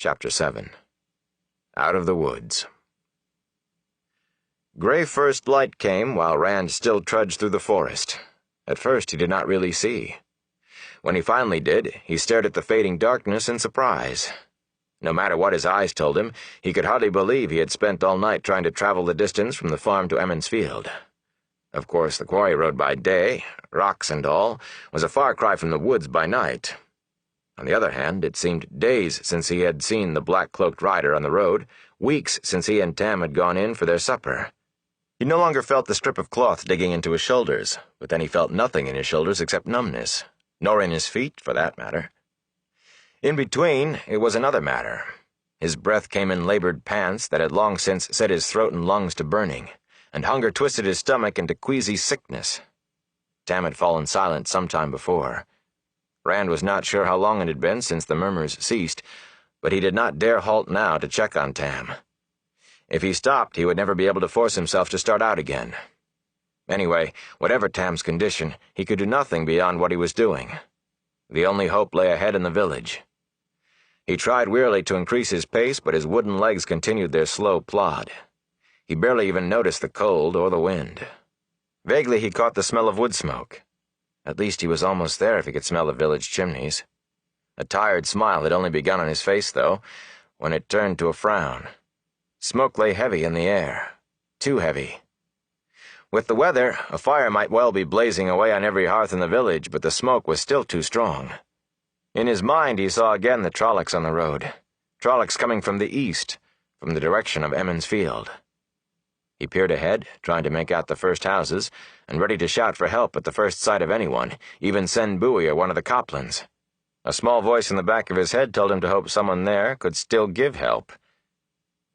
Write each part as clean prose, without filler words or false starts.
Chapter 7. Out of the Woods. Gray first light came while Rand still trudged through the forest. At first he did not really see. When he finally did, he stared at the fading darkness in surprise. No matter what his eyes told him, he could hardly believe he had spent all night trying to travel the distance from the farm to Emmons Field. Of course, the quarry road by day, rocks and all, was a far cry from the woods by night. On the other hand, it seemed days since he had seen the black-cloaked rider on the road, weeks since he and Tam had gone in for their supper. He no longer felt the strip of cloth digging into his shoulders, but then he felt nothing in his shoulders except numbness, nor in his feet, for that matter. In between, it was another matter. His breath came in labored pants that had long since set his throat and lungs to burning, and hunger twisted his stomach into queasy sickness. Tam had fallen silent some time before. Rand was not sure how long it had been since the murmurs ceased, but he did not dare halt now to check on Tam. If he stopped, he would never be able to force himself to start out again. Anyway, whatever Tam's condition, he could do nothing beyond what he was doing. The only hope lay ahead in the village. He tried wearily to increase his pace, but his wooden legs continued their slow plod. He barely even noticed the cold or the wind. Vaguely he caught the smell of wood smoke. At least he was almost there if he could smell the village chimneys. A tired smile had only begun on his face, though, when it turned to a frown. Smoke lay heavy in the air. Too heavy. With the weather, a fire might well be blazing away on every hearth in the village, but the smoke was still too strong. In his mind he saw again the Trollocs on the road. Trollocs coming from the east, from the direction of Emmons Field. He peered ahead, trying to make out the first houses, and ready to shout for help at the first sight of anyone, even Sen Bowie or one of the Coplans. A small voice in the back of his head told him to hope someone there could still give help.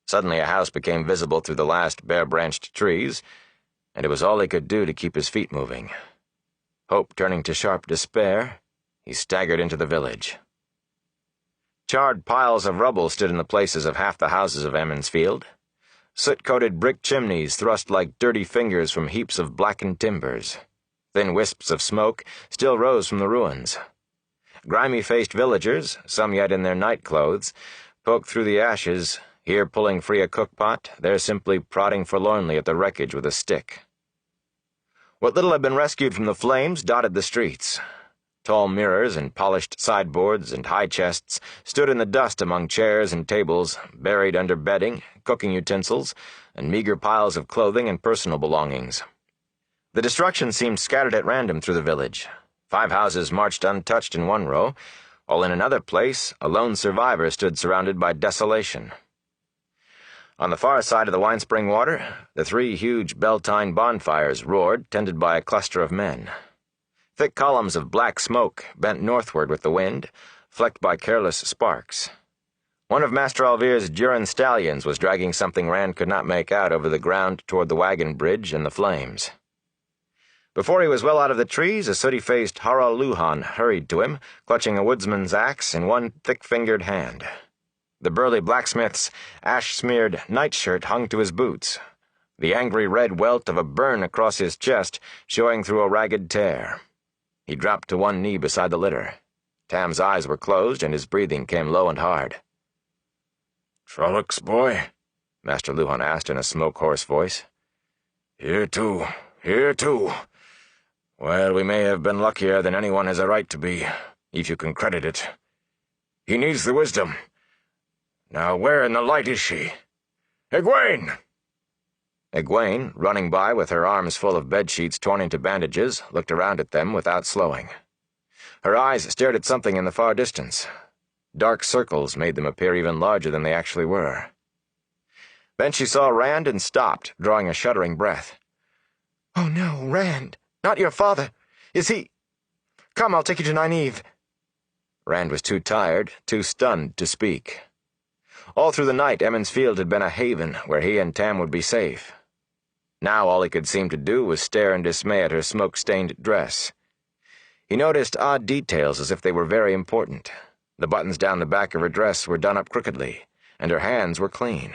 Suddenly a house became visible through the last bare-branched trees, and it was all he could do to keep his feet moving. Hope turning to sharp despair, he staggered into the village. Charred piles of rubble stood in the places of half the houses of Emmons Field. Soot-coated brick chimneys thrust like dirty fingers from heaps of blackened timbers. Thin wisps of smoke still rose from the ruins. Grimy-faced villagers, some yet in their night clothes, poked through the ashes, here pulling free a cookpot, there simply prodding forlornly at the wreckage with a stick. What little had been rescued from the flames dotted the streets. Tall mirrors and polished sideboards and high chests stood in the dust among chairs and tables, buried under bedding, cooking utensils, and meager piles of clothing and personal belongings. The destruction seemed scattered at random through the village. 5 houses marched untouched in one row, while in another place a lone survivor stood surrounded by desolation. On the far side of the wine-spring water, the 3 huge Beltane bonfires roared, tended by a cluster of men. Thick columns of black smoke bent northward with the wind, flecked by careless sparks. One of Master Alvere's Duran stallions was dragging something Rand could not make out over the ground toward the wagon bridge and the flames. Before he was well out of the trees, a sooty-faced Harald Luhan hurried to him, clutching a woodsman's axe in one thick-fingered hand. The burly blacksmith's ash-smeared nightshirt hung to his boots, the angry red welt of a burn across his chest showing through a ragged tear. He dropped to one knee beside the litter. Tam's eyes were closed, and his breathing came low and hard. "Trollocs, boy?" Master Luhan asked in a smoke-hoarse voice. Here too. Well, we may have been luckier than anyone has a right to be, if you can credit it. He needs the wisdom. Now where in the light is she? Egwene!" Egwene, running by with her arms full of bedsheets torn into bandages, looked around at them without slowing. Her eyes stared at something in the far distance. Dark circles made them appear even larger than they actually were. Then she saw Rand and stopped, drawing a shuddering breath. "Oh no, Rand! Not your father! Is he— Come, I'll take you to Nynaeve." Rand was too tired, too stunned to speak. All through the night, Emmons Field had been a haven where he and Tam would be safe. Now all he could seem to do was stare in dismay at her smoke-stained dress. He noticed odd details as if they were very important. The buttons down the back of her dress were done up crookedly, and her hands were clean.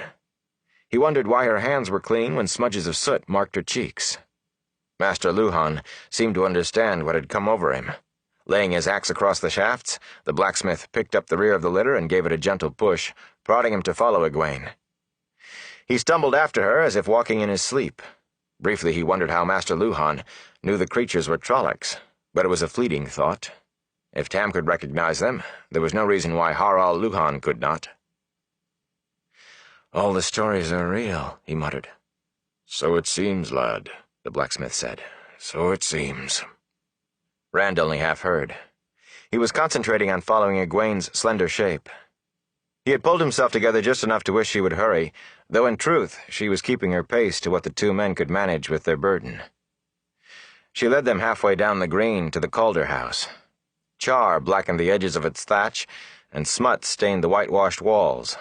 He wondered why her hands were clean when smudges of soot marked her cheeks. Master Luhan seemed to understand what had come over him. Laying his axe across the shafts, the blacksmith picked up the rear of the litter and gave it a gentle push, prodding him to follow Egwene. He stumbled after her as if walking in his sleep. Briefly he wondered how Master Luhhan knew the creatures were Trollocs, but it was a fleeting thought. If Tam could recognize them, there was no reason why Harald Luhhan could not. "All the stories are real," he muttered. "So it seems, lad," the blacksmith said. "So it seems." Rand only half heard. He was concentrating on following Egwene's slender shape. He had pulled himself together just enough to wish she would hurry, though in truth she was keeping her pace to what the two men could manage with their burden. She led them halfway down the green to the Calder house. Char blackened the edges of its thatch, and smut stained the whitewashed walls.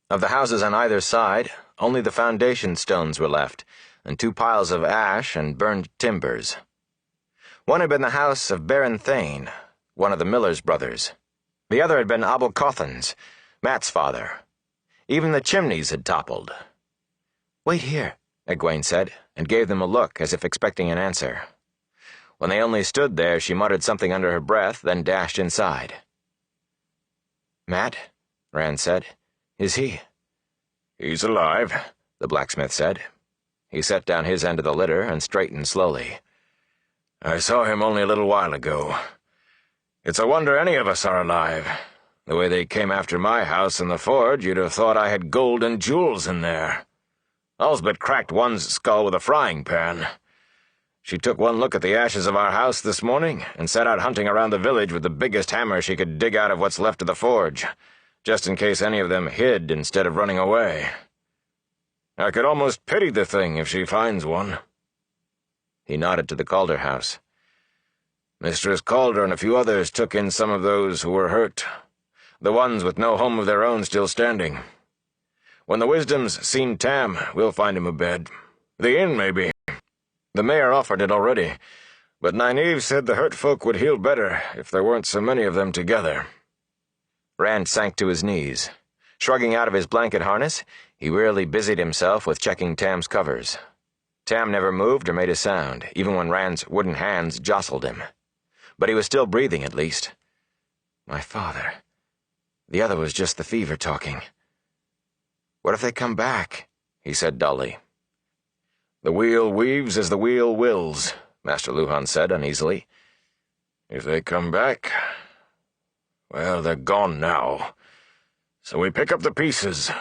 Of the houses on either side, only the foundation stones were left, and two piles of ash and burned timbers. One had been the house of Baron Thane, one of the Miller's brothers. The other had been Abel Cothan's, Mat's father. Even the chimneys had toppled. "Wait here," Egwene said, and gave them a look as if expecting an answer. When they only stood there, she muttered something under her breath, then dashed inside. "Mat," Rand said. "Is he?" "He's alive," the blacksmith said. He set down his end of the litter and straightened slowly. "I saw him only a little while ago. It's a wonder any of us are alive. The way they came after my house in the forge, you'd have thought I had gold and jewels in there. Elsbeth cracked one's skull with a frying pan. She took one look at the ashes of our house this morning and set out hunting around the village with the biggest hammer she could dig out of what's left of the forge, just in case any of them hid instead of running away. I could almost pity the thing if she finds one." He nodded to the Calder house. "Mistress Calder and a few others took in some of those who were hurt, the ones with no home of their own still standing. When the Wisdoms seen Tam, we'll find him a bed. The inn, maybe. The mayor offered it already, but Nynaeve said the hurt folk would heal better if there weren't so many of them together." Rand sank to his knees. Shrugging out of his blanket harness, he wearily busied himself with checking Tam's covers. Tam never moved or made a sound, even when Rand's wooden hands jostled him. But he was still breathing, at least. My father. The other was just the fever talking. "What if they come back?" he said dully. "The wheel weaves as the wheel wills," Master Luhhan said uneasily. "If they come back, well, they're gone now. So we pick up the pieces,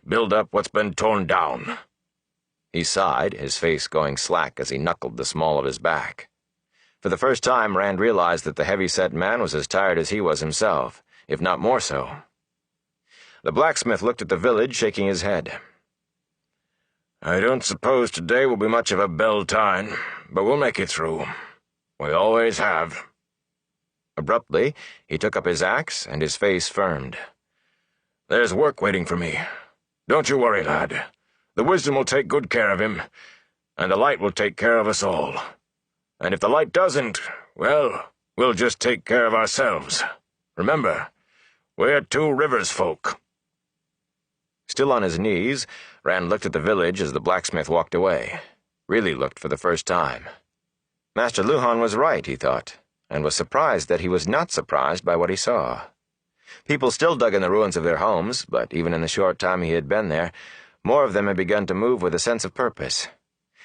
build up what's been torn down." He sighed, his face going slack as he knuckled the small of his back. For the first time, Rand realized that the heavy-set man was as tired as he was himself, if not more so. The blacksmith looked at the village, shaking his head. "I don't suppose today will be much of a Beltane, but we'll make it through. We always have." Abruptly, he took up his axe, and his face firmed. "There's work waiting for me. Don't you worry, lad. The Wisdom will take good care of him, and the light will take care of us all. And if the light doesn't, well, we'll just take care of ourselves. Remember, we're Two Rivers folk." Still on his knees, Rand looked at the village as the blacksmith walked away. Really looked for the first time. Master Luhhan was right, he thought, and was surprised that he was not surprised by what he saw. People still dug in the ruins of their homes, but even in the short time he had been there, more of them had begun to move with a sense of purpose.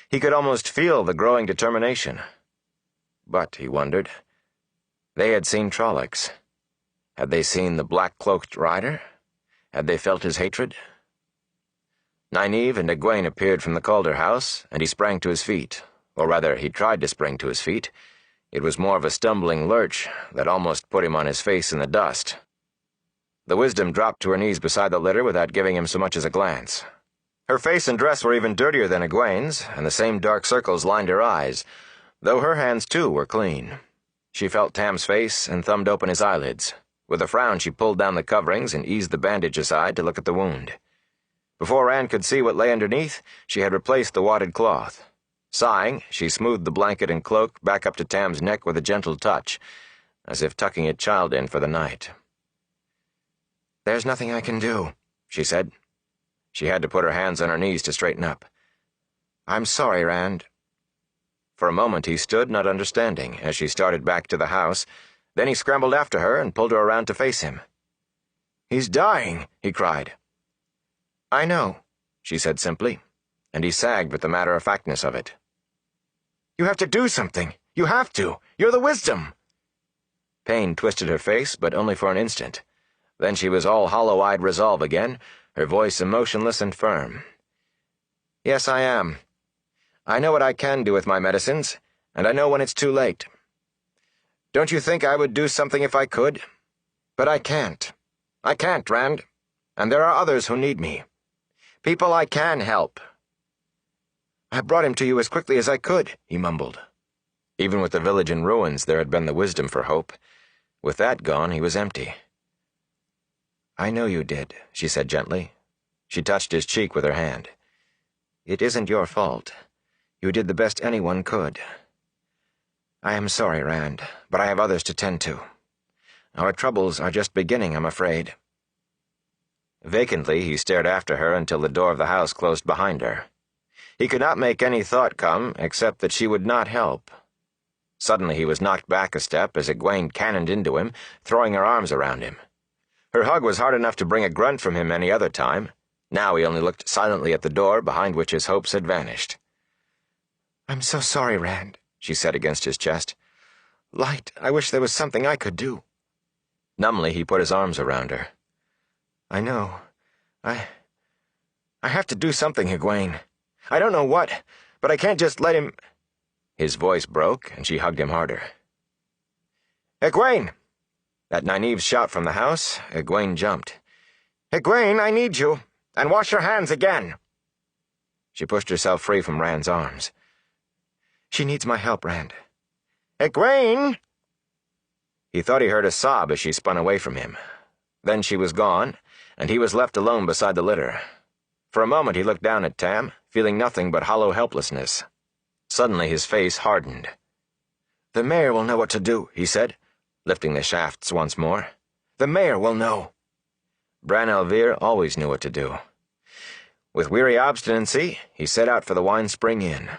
He could almost feel the growing determination. But, he wondered, they had seen Trollocs. Had they seen the black-cloaked rider? Had they felt his hatred? Nynaeve and Egwene appeared from the Calder house, and he sprang to his feet. Or rather, he tried to spring to his feet. It was more of a stumbling lurch that almost put him on his face in the dust. The Wisdom dropped to her knees beside the litter without giving him so much as a glance. Her face and dress were even dirtier than Egwene's, and the same dark circles lined her eyes, though her hands, too, were clean. She felt Tam's face and thumbed open his eyelids. With a frown, she pulled down the coverings and eased the bandage aside to look at the wound. Before Rand could see what lay underneath, she had replaced the wadded cloth. Sighing, she smoothed the blanket and cloak back up to Tam's neck with a gentle touch, as if tucking a child in for the night. "There's nothing I can do," she said. She had to put her hands on her knees to straighten up. "I'm sorry, Rand." For a moment he stood, not understanding, as she started back to the house, Then he scrambled after her and pulled her around to face him. "He's dying," he cried. "I know," she said simply, and he sagged with the matter-of-factness of it. "You have to do something. You have to. You're the wisdom." Pain twisted her face, but only for an instant. Then she was all hollow-eyed resolve again, her voice emotionless and firm. "Yes, I am. I know what I can do with my medicines, and I know when it's too late. Don't you think I would do something if I could? But I can't. I can't, Rand. And there are others who need me. People I can help." "I brought him to you as quickly as I could," he mumbled. Even with the village in ruins, there had been the wisdom for hope. With that gone, he was empty. "I know you did," she said gently. She touched his cheek with her hand. "It isn't your fault. You did the best anyone could. I am sorry, Rand, but I have others to tend to. Our troubles are just beginning, I'm afraid." Vacantly, he stared after her until the door of the house closed behind her. He could not make any thought come except that she would not help. Suddenly he was knocked back a step as Egwene cannoned into him, throwing her arms around him. Her hug was hard enough to bring a grunt from him any other time. Now he only looked silently at the door behind which his hopes had vanished. "I'm so sorry, Rand," she said against his chest. "Light, I wish there was something I could do." Numbly, he put his arms around her. "I know. I have to do something, Egwene. I don't know what, but I can't just let him—" His voice broke, and she hugged him harder. "Egwene!" At Nynaeve's shout from the house, Egwene jumped. "Egwene, I need you. And wash your hands again." She pushed herself free from Rand's arms. "She needs my help, Rand." "Egwene!" He thought he heard a sob as she spun away from him. Then she was gone, and he was left alone beside the litter. For a moment he looked down at Tam, feeling nothing but hollow helplessness. Suddenly his face hardened. "The mayor will know what to do," he said, lifting the shafts once more. "The mayor will know." Bran al'Vir always knew what to do. With weary obstinacy, he set out for the Wine Spring Inn.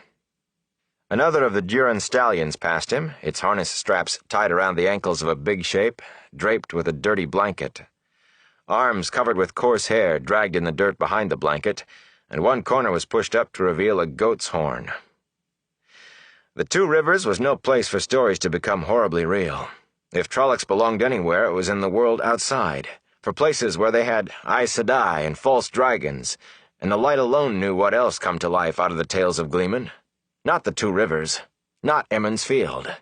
Another of the Duran stallions passed him, its harness straps tied around the ankles of a big shape, draped with a dirty blanket. Arms covered with coarse hair dragged in the dirt behind the blanket, and one corner was pushed up to reveal a goat's horn. The Two Rivers was no place for stories to become horribly real. If Trollocs belonged anywhere, it was in the world outside, for places where they had Aes Sedai and false dragons, and the light alone knew what else come to life out of the tales of Gleeman. Not the Two Rivers, not Emond's Field.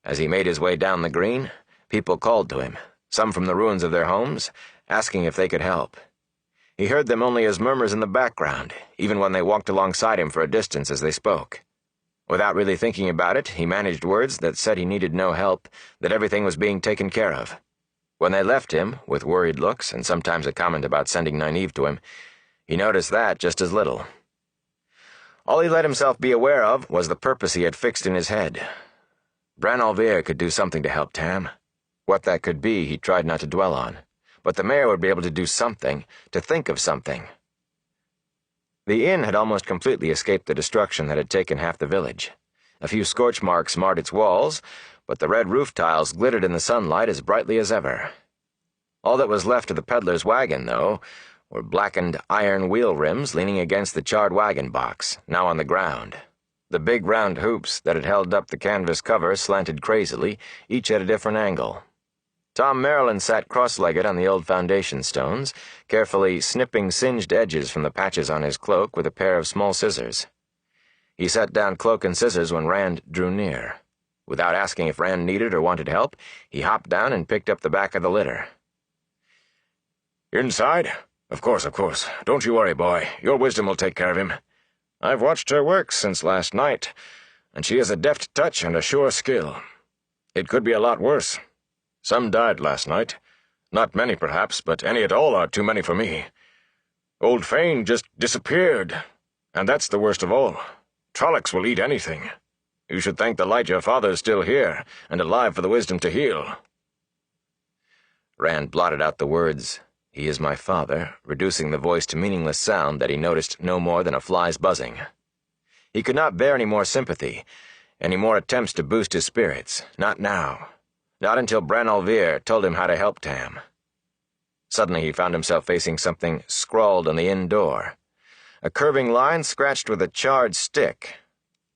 As he made his way down the green, people called to him, some from the ruins of their homes, asking if they could help. He heard them only as murmurs in the background, even when they walked alongside him for a distance as they spoke. Without really thinking about it, he managed words that said he needed no help, that everything was being taken care of. When they left him, with worried looks and sometimes a comment about sending Nynaeve to him, he noticed that just as little. All he let himself be aware of was the purpose he had fixed in his head. Bran al'Vir could do something to help Tam. What that could be, he tried not to dwell on. But the mayor would be able to do something, to think of something. The inn had almost completely escaped the destruction that had taken half the village. A few scorch marks marred its walls, but the red roof tiles glittered in the sunlight as brightly as ever. All that was left of the peddler's wagon, though, were blackened iron wheel rims leaning against the charred wagon box, now on the ground. The big round hoops that had held up the canvas cover slanted crazily, each at a different angle. Tom Maryland sat cross-legged on the old foundation stones, carefully snipping singed edges from the patches on his cloak with a pair of small scissors. He set down cloak and scissors when Rand drew near. Without asking if Rand needed or wanted help, he hopped down and picked up the back of the litter. "Inside? Of course. Don't you worry, boy. Your wisdom will take care of him. I've watched her work since last night, and she has a deft touch and a sure skill. It could be a lot worse. Some died last night. Not many, perhaps, but any at all are too many for me. Old Fane just disappeared, and that's the worst of all. Trollocs will eat anything. You should thank the light your father is still here, and alive for the wisdom to heal." Rand blotted out the words, "He is my father," reducing the voice to meaningless sound that he noticed no more than a fly's buzzing. He could not bear any more sympathy, any more attempts to boost his spirits, not now. Not until Bran Al'Vir told him how to help Tam. Suddenly he found himself facing something scrawled on the inn door. A curving line scratched with a charred stick.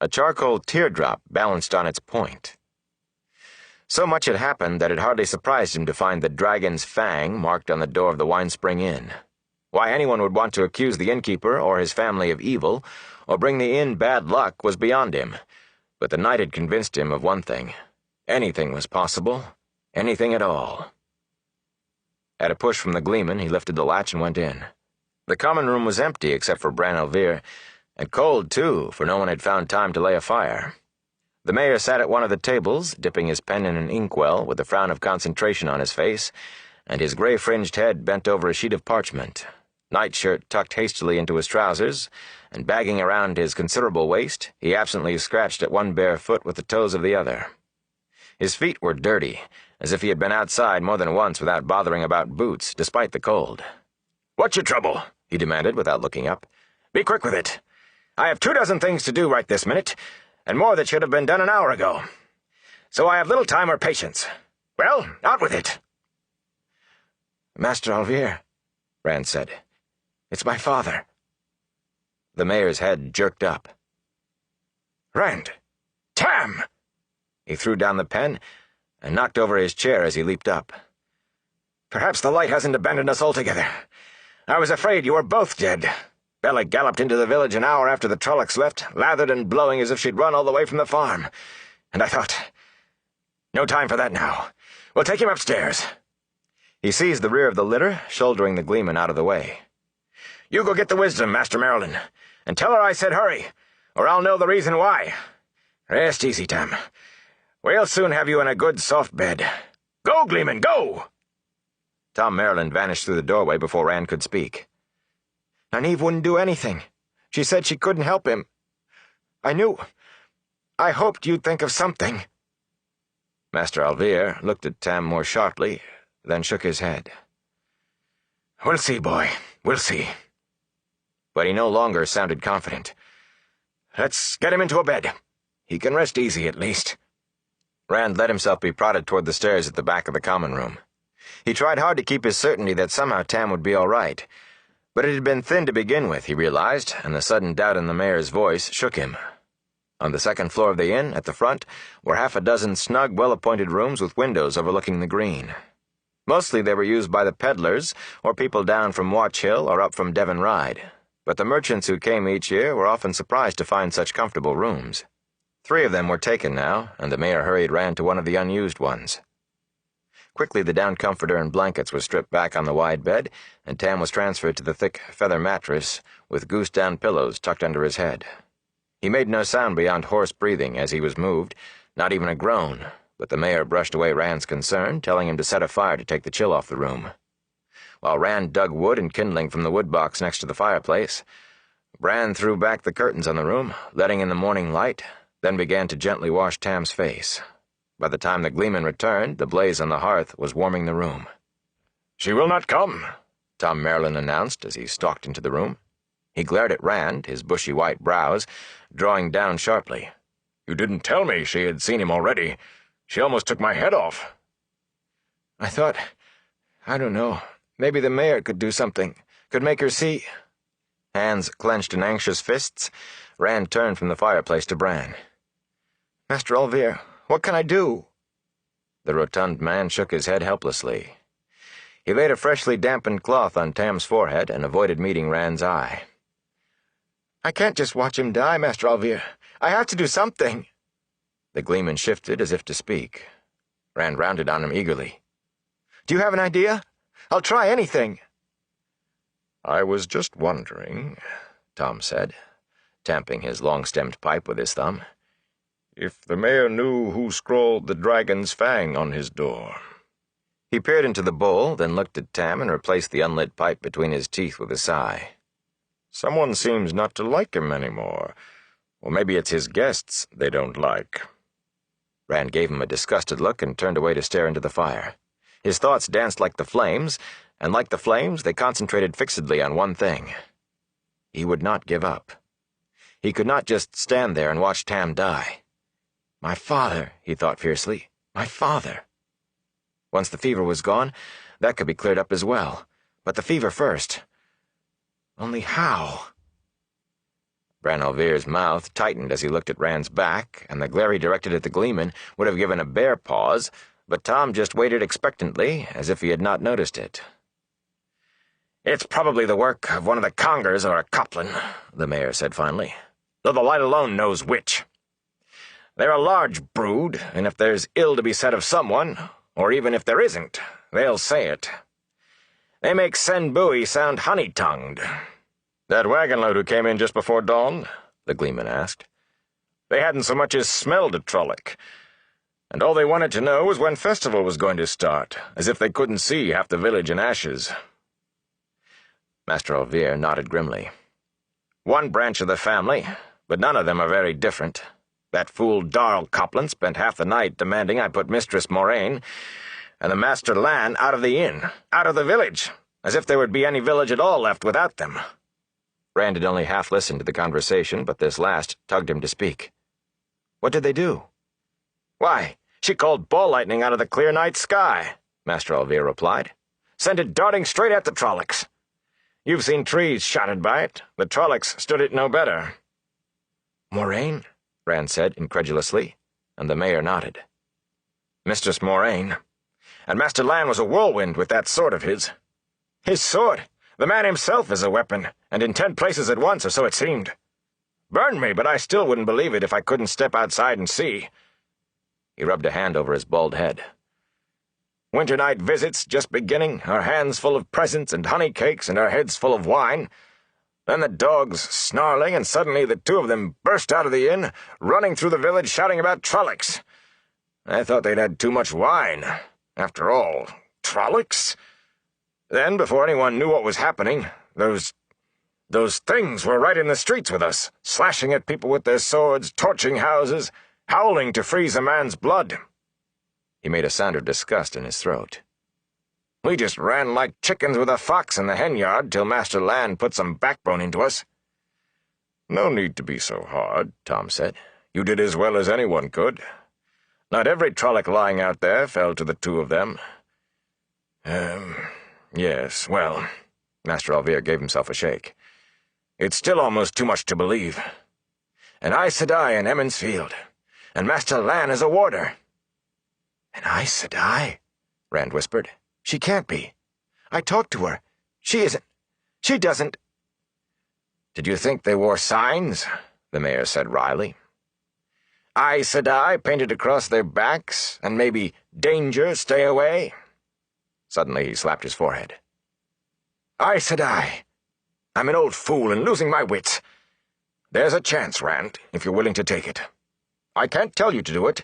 A charcoal teardrop balanced on its point. So much had happened that it hardly surprised him to find the Dragon's Fang marked on the door of the Winespring Inn. Why anyone would want to accuse the innkeeper or his family of evil, or bring the inn bad luck, was beyond him. But the night had convinced him of one thing. Anything was possible. Anything at all. At a push from the Gleeman, he lifted the latch and went in. The common room was empty except for Bran Al'Vir, and cold, too, for no one had found time to lay a fire. The mayor sat at one of the tables, dipping his pen in an inkwell with a frown of concentration on his face, and his gray-fringed head bent over a sheet of parchment, nightshirt tucked hastily into his trousers, and bagging around his considerable waist, he absently scratched at one bare foot with the toes of the other. His feet were dirty, as if he had been outside more than once without bothering about boots, despite the cold. "What's your trouble?" he demanded without looking up. "Be quick with it. I have 24 things to do right this minute, and more that should have been done an hour ago. So I have little time or patience. Well, out with it." "Master Al'Vir," Rand said. "It's my father." The mayor's head jerked up. "Rand! Tam!" He threw down the pen and knocked over his chair as he leaped up. "Perhaps the light hasn't abandoned us altogether. I was afraid you were both dead. Bella galloped into the village an hour after the Trollocs left, lathered and blowing as if she'd run all the way from the farm. And I thought, no time for that now. We'll take him upstairs." He seized the rear of the litter, shouldering the Gleeman out of the way. "You go get the wisdom, Master Merlin, and tell her I said hurry, or I'll know the reason why. Rest easy, Tam. We'll soon have you in a good soft bed. Go, Gleeman, go!" Tom Merlin vanished through the doorway before Rand could speak. "Nynaeve wouldn't do anything. She said she couldn't help him. I hoped you'd think of something." Master Al'Vir looked at Tam more sharply, then shook his head. "We'll see, boy. We'll see." But he no longer sounded confident. "Let's get him into a bed. He can rest easy, at least." Rand let himself be prodded toward the stairs at the back of the common room. He tried hard to keep his certainty that somehow Tam would be all right. But it had been thin to begin with, he realized, and the sudden doubt in the mayor's voice shook him. On the second floor of the inn, at the front, were 6 snug, well-appointed rooms with windows overlooking the green. Mostly they were used by the peddlers, or people down from Watch Hill or up from Devon Ride, but the merchants who came each year were often surprised to find such comfortable rooms. 3 of them were taken now, and the mayor hurried Rand to one of the unused ones. Quickly the down comforter and blankets were stripped back on the wide bed, and Tam was transferred to the thick feather mattress with goose-down pillows tucked under his head. He made no sound beyond hoarse breathing as he was moved, not even a groan, but the mayor brushed away Rand's concern, telling him to set a fire to take the chill off the room. While Rand dug wood and kindling from the wood box next to the fireplace, Bran threw back the curtains on the room, letting in the morning light, then began to gently wash Tam's face. By the time the Gleeman returned, the blaze on the hearth was warming the room. "She will not come," Tom Merlin announced as he stalked into the room. He glared at Rand, his bushy white brows drawing down sharply. "You didn't tell me she had seen him already. She almost took my head off." I don't know, maybe the mayor could do something, could make her see." Hands clenched in anxious fists, Rand turned from the fireplace to Bran. "Master Al'Vir, what can I do?" The rotund man shook his head helplessly. He laid a freshly dampened cloth on Tam's forehead and avoided meeting Rand's eye. "I can't just watch him die, Master Al'Vir. I have to do something." The Gleeman shifted as if to speak. Rand rounded on him eagerly. "Do you have an idea? I'll try anything." "I was just wondering," Tom said, tamping his long-stemmed pipe with his thumb, "if the mayor knew who scrawled the Dragon's Fang on his door." He peered into the bowl, then looked at Tam and replaced the unlit pipe between his teeth with a sigh. "Someone seems not to like him anymore. Or maybe it's his guests they don't like." Rand gave him a disgusted look and turned away to stare into the fire. His thoughts danced like the flames, and like the flames, they concentrated fixedly on one thing. He would not give up. He could not just stand there and watch Tam die. "My father," he thought fiercely. "My father." Once the fever was gone, that could be cleared up as well. But the fever first. Only how? Branwell Veer's mouth tightened as he looked at Rand's back, and the glare he directed at the Gleeman would have given a bear pause, but Tom just waited expectantly, as if he had not noticed it. "It's probably the work of one of the Congers or a Coplin," the mayor said finally, "though the light alone knows which. They're a large brood, and if there's ill to be said of someone, or even if there isn't, they'll say it. They make Sen Bui sound honey-tongued." "That wagon load who came in just before dawn?" the Gleeman asked. "They hadn't so much as smelled a Trolloc, and all they wanted to know was when festival was going to start, as if they couldn't see half the village in ashes." Master Alvear nodded grimly. "One branch of the family, but none of them are very different. That fool Darl Coplin spent half the night demanding I put Mistress Moraine and the Master Lan out of the inn, out of the village, as if there would be any village at all left without them." Rand had only half listened to the conversation, but this last tugged him to speak. What did they do? "Why, she called ball lightning out of the clear night sky," Master Alvear replied. "Sent it darting straight at the Trollocs. You've seen trees shattered by it. The Trollocs stood it no better." Moraine? Rand said incredulously, and the mayor nodded. "Mistress Moraine. And Master Lan was a whirlwind with that sword of his. His sword! The man himself is a weapon, and in 10 places at once, or so it seemed. Burned me, but I still wouldn't believe it if I couldn't step outside and see." He rubbed a hand over his bald head. "Winter night visits just beginning, our hands full of presents and honey cakes and our heads full of wine. Then the dogs snarling, and suddenly the 2 of them burst out of the inn, running through the village shouting about Trollocs. I thought they'd had too much wine. After all, Trollocs? Then, before anyone knew what was happening, those things were right in the streets with us, slashing at people with their swords, torching houses, howling to freeze a man's blood." He made a sound of disgust in his throat. "We just ran like chickens with a fox in the henyard till Master Lan put some backbone into us." "No need to be so hard," Tom said. "You did as well as anyone could. Not every Trolloc lying out there fell to the 2 of them." Yes, well," Master Alvear gave himself a shake. "It's still almost too much to believe. An Aes Sedai in Emond's Field, and Master Lan is a warder." An Aes Sedai? Rand whispered. She can't be. I talked to her. She isn't. She doesn't. "Did you think they wore signs?" the mayor said wryly. "Aes Sedai painted across their backs, and maybe, 'Danger, stay away'?" Suddenly he slapped his forehead. "Aes Sedai! I'm an old fool and losing my wits. There's a chance, Rand, if you're willing to take it. I can't tell you to do it,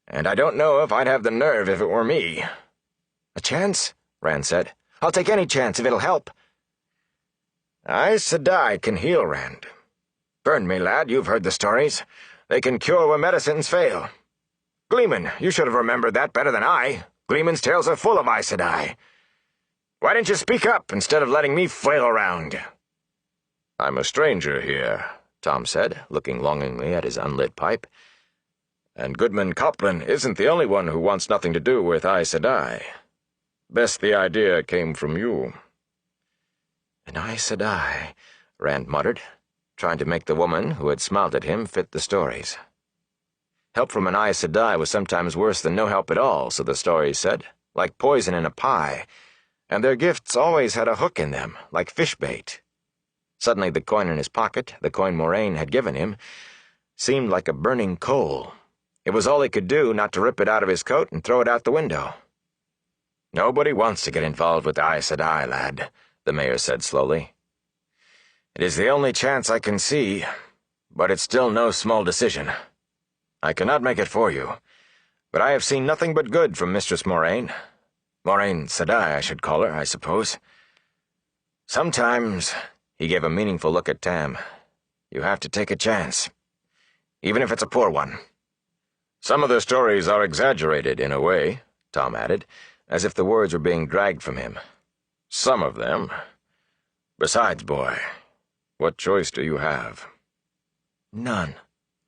and I don't know if I'd have the nerve if it were me." "A chance?" Rand said. "I'll take any chance if it'll help." "Aes Sedai can heal, Rand. Burn me, lad, you've heard the stories. They can cure where medicines fail. Gleeman, you should have remembered that better than I. Gleeman's tales are full of Aes Sedai. Why didn't you speak up instead of letting me flail around?" "I'm a stranger here," Tom said, looking longingly at his unlit pipe. "And Goodman Coplin isn't the only one who wants nothing to do with Aes Sedai. Best the idea came from you." "An Aes Sedai," Rand muttered, trying to make the woman who had smiled at him fit the stories. Help from an Aes Sedai was sometimes worse than no help at all, so the stories said, like poison in a pie, and their gifts always had a hook in them, like fish bait. Suddenly the coin in his pocket, the coin Moraine had given him, seemed like a burning coal. It was all he could do not to rip it out of his coat and throw it out the window. "Nobody wants to get involved with Aes Sedai, lad," the mayor said slowly. "It is the only chance I can see, but it's still no small decision. I cannot make it for you, but I have seen nothing but good from Mistress Moraine. Moraine Sedai, I should call her, I suppose. Sometimes," he gave a meaningful look at Tam, "you have to take a chance, even if it's a poor one." "Some of the stories are exaggerated in a way," Tom added, as if the words were being dragged from him. "Some of them. Besides, boy, what choice do you have?" "None,"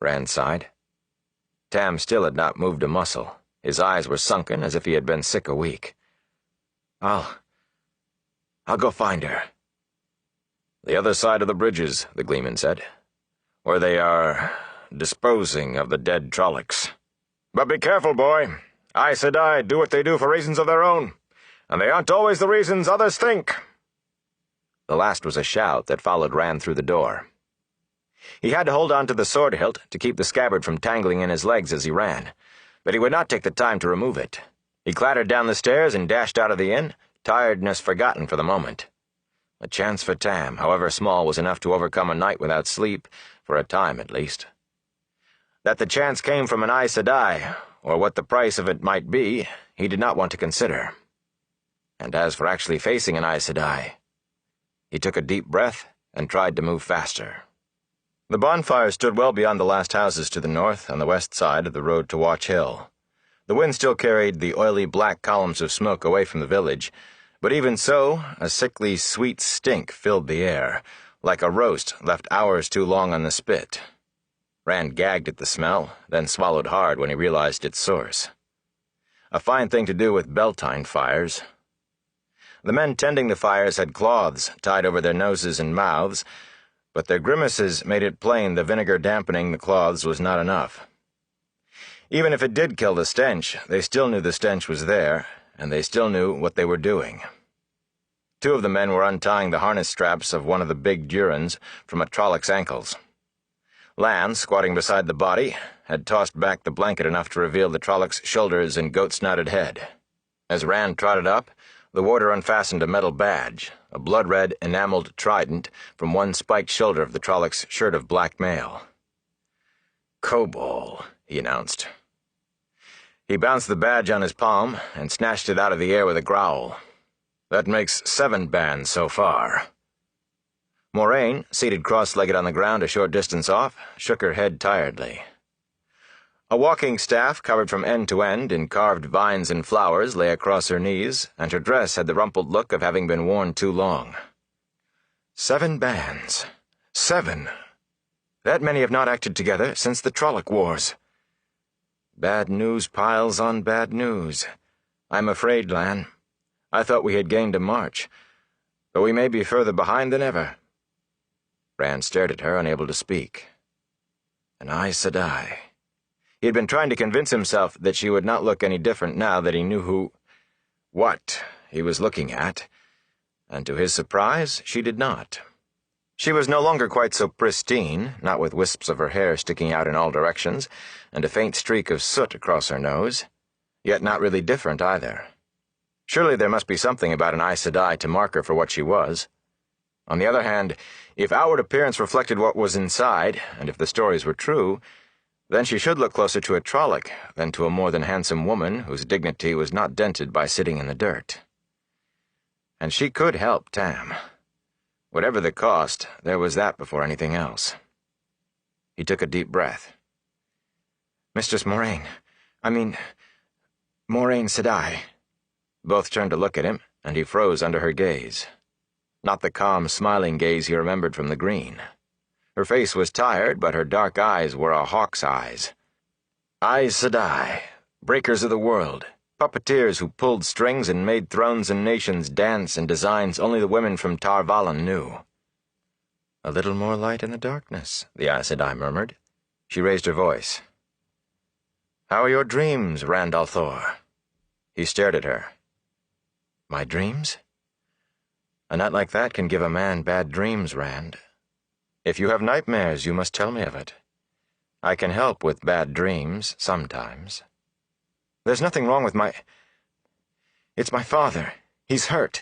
Rand sighed. Tam still had not moved a muscle. His eyes were sunken as if he had been sick a week. I'll go find her. The other side of the bridges, the Gleeman said, where they are disposing of the dead Trollocs. But be careful, boy. Aes Sedai do what they do for reasons of their own, and they aren't always the reasons others think. The last was a shout that followed Rand through the door. He had to hold on to the sword hilt to keep the scabbard from tangling in his legs as he ran, but he would not take the time to remove it. He clattered down the stairs and dashed out of the inn, tiredness forgotten for the moment. A chance for Tam, however small, was enough to overcome a night without sleep, for a time at least. That the chance came from an Aes Sedai, or what the price of it might be, he did not want to consider. And as for actually facing an Aes Sedai, he took a deep breath and tried to move faster. The bonfire stood well beyond the last houses to the north on the west side of the road to Watch Hill. The wind still carried the oily black columns of smoke away from the village, but even so, a sickly sweet stink filled the air, like a roast left hours too long on the spit. Rand gagged at the smell, then swallowed hard when he realized its source. A fine thing to do with Beltane fires. The men tending the fires had cloths tied over their noses and mouths, but their grimaces made it plain the vinegar dampening the cloths was not enough. Even if it did kill the stench, they still knew the stench was there, and they still knew what they were doing. Two of the men were untying the harness straps of one of the big Durans from a Trolloc's ankles. Lan, squatting beside the body, had tossed back the blanket enough to reveal the Trolloc's shoulders and goat-snouted head. As Rand trotted up, the warder unfastened a metal badge, a blood-red enameled trident, from one spiked shoulder of the Trolloc's shirt of black mail. "Kobol," he announced. He bounced the badge on his palm and snatched it out of the air with a growl. "That makes 7 bands so far." Moraine, seated cross-legged on the ground a short distance off, shook her head tiredly. A walking staff covered from end to end in carved vines and flowers lay across her knees, and her dress had the rumpled look of having been worn too long. 7 bands. 7. That many have not acted together since the Trolloc Wars. Bad news piles on bad news. I'm afraid, Lan. I thought we had gained a march, but we may be further behind than ever. Rand stared at her, unable to speak. An Aes Sedai. He had been trying to convince himself that she would not look any different now that he knew what he was looking at, and to his surprise, she did not. She was no longer quite so pristine, not with wisps of her hair sticking out in all directions, and a faint streak of soot across her nose, yet not really different either. Surely there must be something about an Aes Sedai to mark her for what she was. On the other hand, if outward appearance reflected what was inside, and if the stories were true, then she should look closer to a Trolloc than to a more than handsome woman whose dignity was not dented by sitting in the dirt. And she could help Tam. Whatever the cost, there was that before anything else. He took a deep breath. Mistress Moraine. Moraine Sedai. Both turned to look at him, and he froze under her gaze. Not the calm, smiling gaze he remembered from the green. Her face was tired, but her dark eyes were a hawk's eyes. Aes Sedai, breakers of the world, puppeteers who pulled strings and made thrones and nations dance in designs only the women from Tar Valon knew. A little more light in the darkness, the Aes Sedai murmured. She raised her voice. How are your dreams, Rand al'Thor? He stared at her. My dreams? A night like that can give a man bad dreams, Rand. If you have nightmares, you must tell me of it. I can help with bad dreams, sometimes. There's nothing wrong with my... It's my father. He's hurt.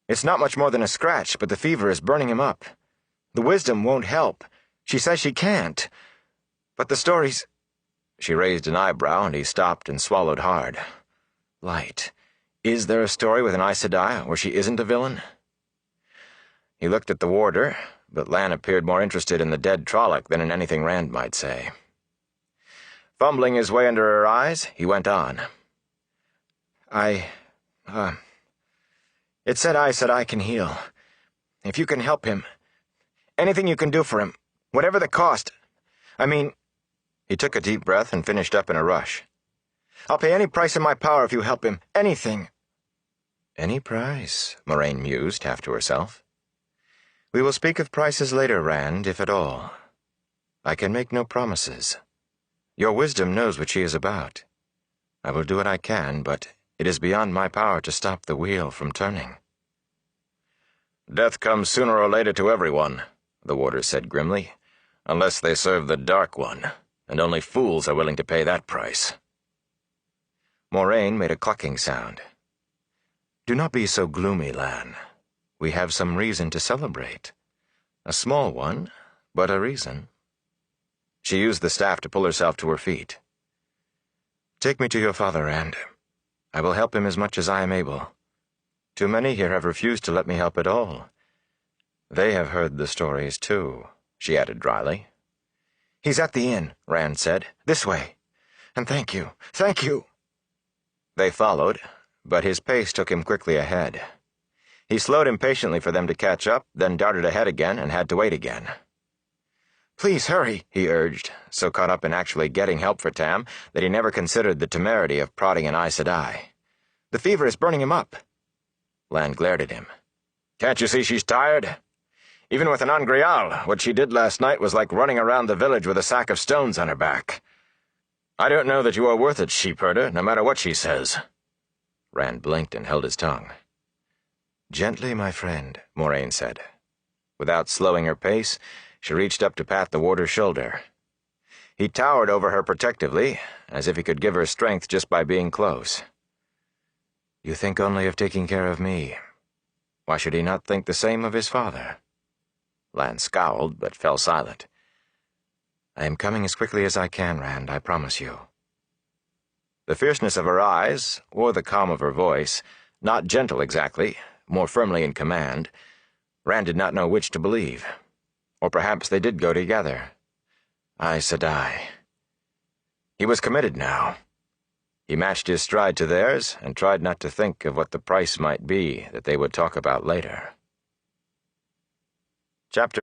It's not much more than a scratch, but the fever is burning him up. The wisdom won't help. She says she can't. But the stories... She raised an eyebrow, and he stopped and swallowed hard. Light. Is there a story with an Aes Sedai where she isn't a villain? He looked at the warder, but Lan appeared more interested in the dead Trolloc than in anything Rand might say. Fumbling his way under her eyes, he went on. It said Aes Sedai can heal. If you can help him, anything you can do for him, whatever the cost. He took a deep breath and finished up in a rush. I'll pay any price in my power if you help him. Anything." "Any price," Moraine mused, half to herself. "We will speak of prices later, Rand, if at all. I can make no promises. Your wisdom knows what she is about. I will do what I can, but it is beyond my power to stop the wheel from turning." "Death comes sooner or later to everyone," the warder said grimly, "unless they serve the Dark One, and only fools are willing to pay that price." Moraine made a clucking sound. "Do not be so gloomy, Lan. We have some reason to celebrate. A small one, but a reason." She used the staff to pull herself to her feet. "Take me to your father, Rand. I will help him as much as I am able. Too many here have refused to let me help at all. They have heard the stories, too," she added dryly. "He's at the inn," Rand said. "This way. And thank you. Thank you." They followed, but his pace took him quickly ahead. He slowed impatiently for them to catch up, then darted ahead again and had to wait again. "Please hurry," he urged, so caught up in actually getting help for Tam that he never considered the temerity of prodding an Aes Sedai. "The fever is burning him up." Lan glared at him. "Can't you see she's tired? Even with an Angreal, what she did last night was like running around the village with a sack of stones on her back. I don't know that you are worth it, sheepherder, no matter what she says." Rand blinked and held his tongue. "Gently, my friend," Moraine said. Without slowing her pace, she reached up to pat the warder's shoulder. He towered over her protectively, as if he could give her strength just by being close. "You think only of taking care of me. Why should he not think the same of his father?" Lan scowled, but fell silent. "I am coming as quickly as I can, Rand, I promise you." The fierceness of her eyes, or the calm of her voice, not gentle exactly, more firmly in command, Rand did not know which to believe. Or perhaps they did go together. Aes Sedai. He was committed now. He matched his stride to theirs and tried not to think of what the price might be that they would talk about later. Chapter